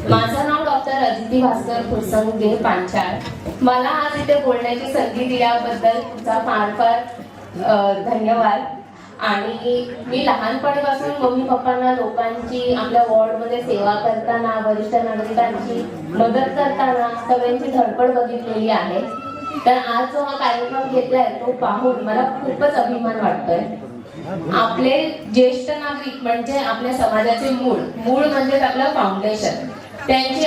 माझं नाव डॉक्टर अदिती भास्कर फुरसंगे पांचाळ. मला आज इथे बोलण्याची संधी दिल्याबद्दल तुमचा फार फार धन्यवाद. आणि मी लहानपणीपासून मम्मी पप्पांना लोकांची आपल्या वॉर्डमध्ये सेवा करताना, वरिष्ठ नागरिकांची मदत करताना सगळ्यांची धडपड बघितलेली आहे. तर आज जो हा कार्यक्रम घेतलाय तो पाहून मला खूपच अभिमान वाटतोय. आपले ज्येष्ठ नागरिक म्हणजे आपल्या समाजाचे मूळ म्हणजे आपलं फाउंडेशन. त्यांनी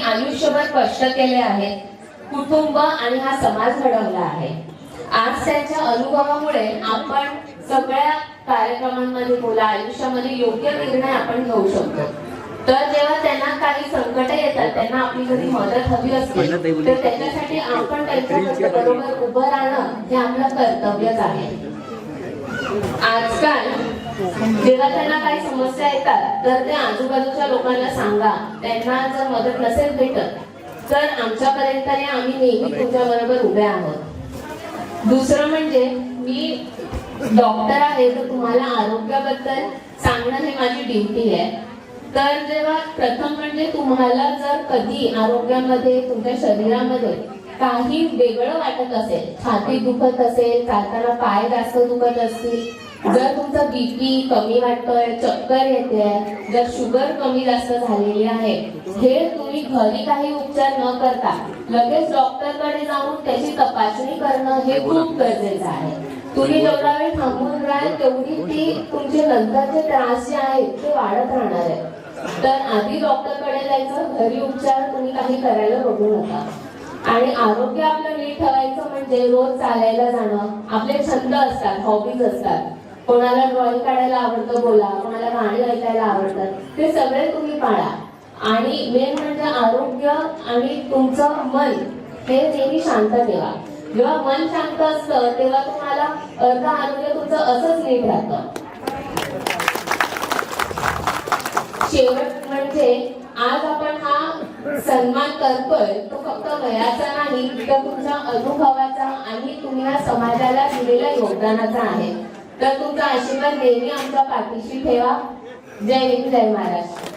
आयुष्यभर कष्ट केले आहेत, कुटुंब आणि हा समाज घडवला आहे. आज त्यांच्या अनुभवामुळे आपण सगळ्या कार्यक्रमांमध्ये बोला, आयुष्यामध्ये योग्य निर्णय आपण घेऊ शकतो. तर जेव्हा त्यांना काही संकट येतात, त्यांना आपली जरी मदत हवी असते तर त्याच्यासाठी आपण त्यांच्या बरोबर उभं राहणं हे आपलं कर्तव्यच आहे. आजकाल जेव्हा त्यांना काही समस्या येतात तर ते आजूबाजूच्या लोकांना सांगा. त्यांना जर मदत नसेल भेटत तर आमच्यापर्यंत आम्ही नेहमी तुमच्या बरोबर उभे आहोत. दुसरं म्हणजे मी डॉक्टर आहे, तर तुम्हाला आरोग्याबद्दल सांगणं हे माझी ड्युटी आहे. तर जेव्हा प्रथम म्हणजे तुम्हाला जर कधी आरोग्यामध्ये, तुमच्या शरीरामध्ये काही वेगळं वाटत असेल, छाती दुखत असेल, चालताना पाय जास्त दुखत असतील, जर तुमचा बीपी कमी वाटतोय, चक्कर येते, जर शुगर कमी जास्त झालेली आहे, हे तुम्ही घरी काही उपचार न करता लगेच डॉक्टरकडे जाऊन त्याची तपासणी करणं हे खूप गरजेचं आहे. तुम्ही जेवढा वेळ थांबून राहाल तेवढी ती तुमचे नंतरचे त्रास जे आहेत ते वाढत राहणार आहे. तर आधी डॉक्टरकडे जायचं, घरी उपचार तुम्ही काही करायला बघू नका. आणि आरोग्य आपलं नीट ठेवायचं म्हणजे रोज चालायला जाणं, आपले छंद असतात, हॉबीज असतात. कोणाला ड्रॉइंग काढायला आवडतं बोला, कोणाला गाणी ऐकायला आवडतात, ते सगळे तुम्ही पाळा. आणि मेन म्हणजे आरोग्य आणि तुमचं मन हे नेहमी शांत ठेवा. जेव्हा मन शांत असतं तेव्हा तुम्हाला अर्ध आरोग्य तुमचं असंच नीट राहतं. शेवट म्हणजे आज आपण हा सन्मान करतोय तो फक्त वयाचा नाही, तर तुमच्या अनुभवाचा आणि तुम्ही या समाजाला दिलेल्या योगदानाचा आहे. तर तुमचा आशीर्वाद नेहमी आमच्या पाठीशी ठेवा. जय हिंद, जय महाराष्ट्र.